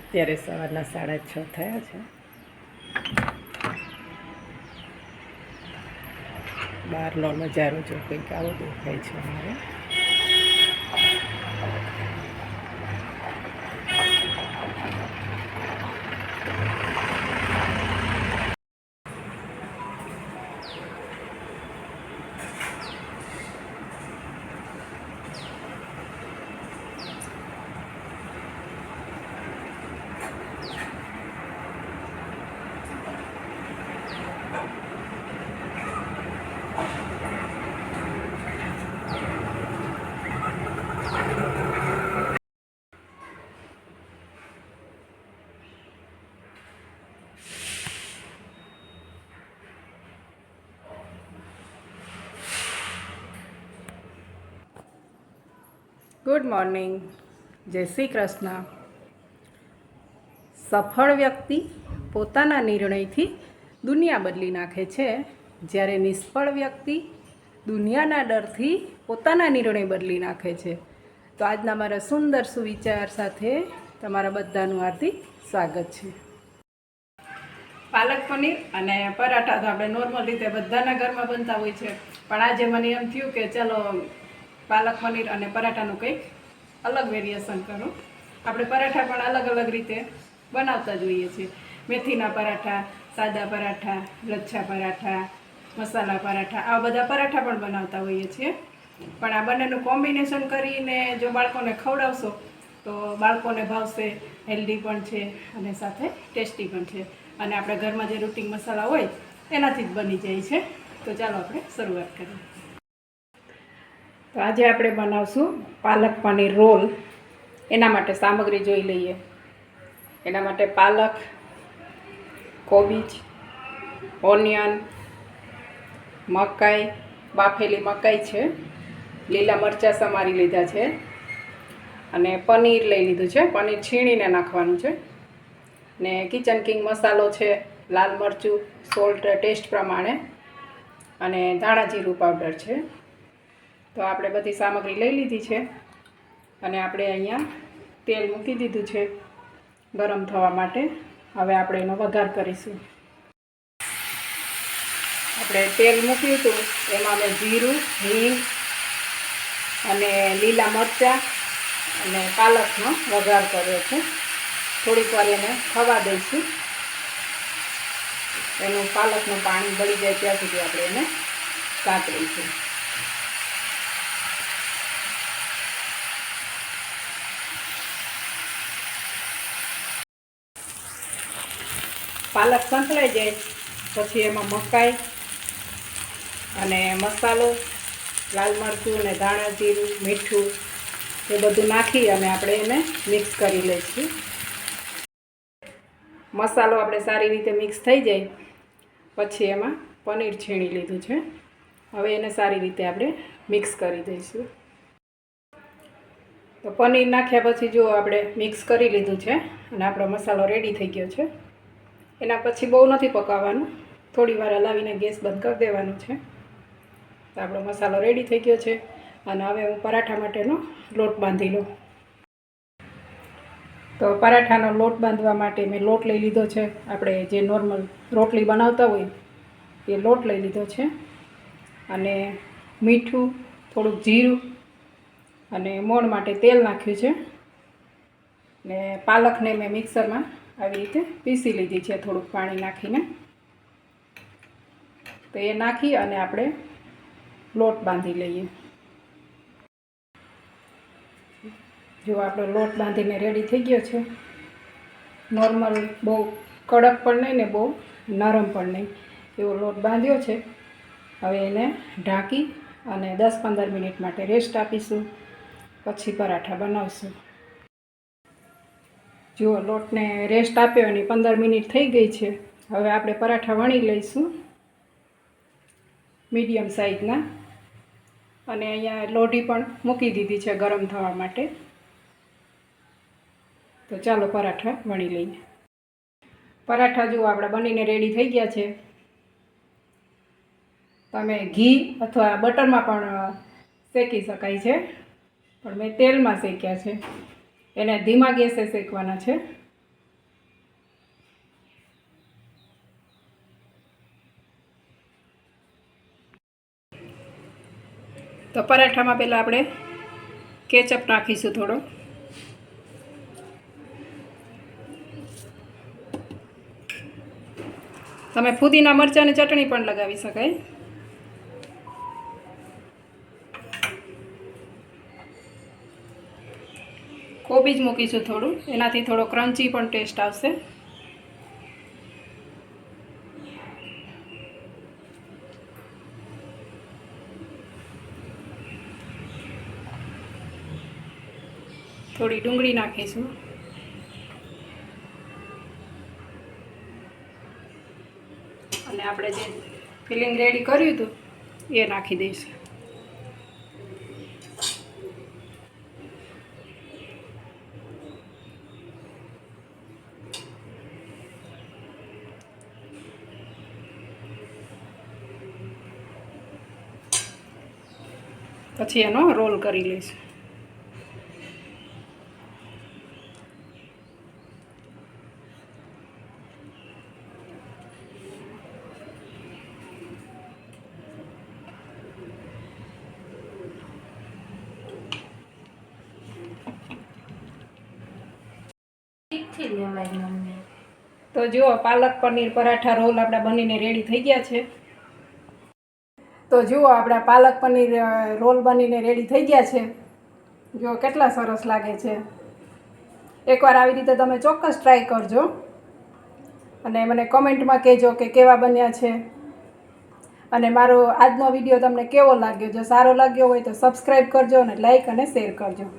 અત્યારે સવારના 6:30 થયા છે. બહારનો નજારો જો કંઈક આવો દેખાય છે અમારે. ગુડ મોર્નિંગ, જય શ્રી કૃષ્ણ. સફળ વ્યક્તિ પોતાના નિર્ણયથી દુનિયા બદલી નાખે છે, જ્યારે નિષ્ફળ વ્યક્તિ દુનિયાના ડરથી પોતાના નિર્ણય બદલી નાખે છે. તો આજના મારા સુંદર સુવિચાર સાથે તમારા બધાનું હાર્દિક સ્વાગત છે. પાલક પનીર અને પરાઠા તો આપણે નોર્મલ રીતે બધાના ઘરમાં બનતા હોય છે, પણ આજે મને એમ થયું કે ચલો પાલક પનીર અને પરાઠાનું કંઈક અલગ વેરિએશન કરું. આપણે પરાઠા પણ અલગ અલગ રીતે બનાવતા જોઈએ છીએ. મેથીના પરાઠા, સાદા પરાઠા, લચ્છા પરાઠા, મસાલા પરાઠા, આવા બધા પરાઠા પણ બનાવતા હોઈએ છીએ. પણ આ બંનેનું કોમ્બિનેશન કરીને જો બાળકોને ખવડાવશો તો બાળકોને ભાવશે, હેલ્ધી પણ છે અને સાથે ટેસ્ટી પણ છે. અને આપણે ઘરમાં જે રૂટિન મસાલા હોય એનાથી જ બની જાય છે. તો ચાલો આપણે શરૂઆત કરીએ. તો આજે આપણે બનાવશું પાલક પનીર રોલ. એના માટે સામગ્રી જોઈ લઈએ. એના માટે પાલક, કોબીજ, ઓનિયન, મકાઈ, બાફેલી મકાઈ છે, લીલા મરચાં સમારી લીધા છે અને પનીર લઈ લીધું છે. પનીર છીણીને નાખવાનું છે ને કિચન કિંગ મસાલો છે, લાલ મરચું, સોલ્ટ ટેસ્ટ પ્રમાણે અને ધાણા જીરું પાવડર છે. તો આપણે બધી સામગ્રી લઈ લીધી છે અને આપણે અહીંયા તેલ મૂકી દીધું છે ગરમ થવા માટે. હવે આપણે એનો વઘાર કરીશું. આપણે તેલ મૂક્યું હતું, એમાં મેં જીરું, હિંગ અને લીલા મરચાં અને પાલકનો વઘાર કર્યો છે. થોડીક વાર એને થવા દઈશું. એનું પાલકનું પાણી બળી જાય ત્યાં સુધી આપણે એને સાતરીશું. પાલક સંતળાઈ જાય પછી એમાં મકાઈ અને મસાલો, લાલ મરચું અને ધાણા જીરું, મીઠું એ બધું નાખી અને આપણે એને મિક્સ કરી લઈશું. મસાલો આપણે સારી રીતે મિક્સ થઈ જાય પછી એમાં પનીર છીણી લીધું છે. હવે એને સારી રીતે આપણે મિક્સ કરી દઈશું. તો પનીર નાખ્યા પછી જો આપણે મિક્સ કરી લીધું છે અને આપણો મસાલો રેડી થઈ ગયો છે. એના પછી બહુ નથી પકાવવાનું, થોડી વાર હલાવીને ગેસ બંધ કરી દેવાનું છે. તો આપણો મસાલો રેડી થઈ ગયો છે અને હવે હું પરાઠા માટેનો લોટ બાંધી લઉં. તો પરાઠાનો લોટ બાંધવા માટે મેં લોટ લઈ લીધો છે. આપણે જે નોર્મલ રોટલી બનાવતા હોય એ લોટ લઈ લીધો છે અને મીઠું, થોડુંક જીરું અને મોણ માટે તેલ નાખ્યું છે ને પાલકને મેં મિક્સરમાં આવી રીતે પીસી લીધી છે થોડુંક પાણી નાખીને. તો એ નાખી અને આપણે લોટ બાંધી લઈએ. જો આપણો લોટ બાંધીને રેડી થઈ ગયો છે. નોર્મલ, બહુ કડક પણ નહીં ને બહુ નરમ પણ નહીં, એવો લોટ બાંધ્યો છે. હવે એને ઢાંકી અને 10-15 મિનિટ માટે રેસ્ટ આપીશું, પછી પરાઠા બનાવશું. જુઓ, લોટને રેસ્ટ આપ્યો અને 15 મિનિટ થઈ ગઈ છે. હવે આપણે પરાઠા વણી લઈશું મીડિયમ સાઇઝના. અને અહીંયા લોઢી પણ મૂકી દીધી છે ગરમ થવા માટે. તો ચાલો પરાઠા વણી લઈએ. પરાઠા જુઓ આપણા બનીને રેડી થઈ ગયા છે. તમે ઘી અથવા બટરમાં પણ શેકી શકાય છે, પણ મેં તેલમાં શેક્યા છે. એને ધીમા ગેસે શેકવાના છે તો પરાઠામાં પહેલાં આપણે કેચઅપ નાખીશું થોડો. તમે ફુદીના મરચાંની ચટણી પણ લગાવી શકાય. કોબીજ મૂકીશું થોડું, એનાથી થોડો ક્રન્ચી પણ ટેસ્ટ આવશે. થોડી ડુંગળી નાખીશું. અને આપણે જે ફિલિંગ રેડી કર્યું હતું એ નાખી દઈશું. પછી એનો રોલ કરી લઈશું. તો જુઓ, પાલક પનીર પરાઠા રોલ આપણા બનીને રેડી થઈ ગયા છે. તો જુઓ, આપણા પાલક પનીર રોલ બનીને રેડી થઈ ગયા છે. જુઓ કેટલા સરસ લાગે છે. એકવાર આવી રીતે તમે ચોક્કસ ટ્રાય કરજો અને મને કમેન્ટમાં કહેજો કે કેવા બન્યા છે. અને મારો આજનો વિડીયો તમને કેવો લાગ્યો? જો સારો લાગ્યો હોય તો સબસ્ક્રાઈબ કરજો અને લાઈક અને શેર કરજો.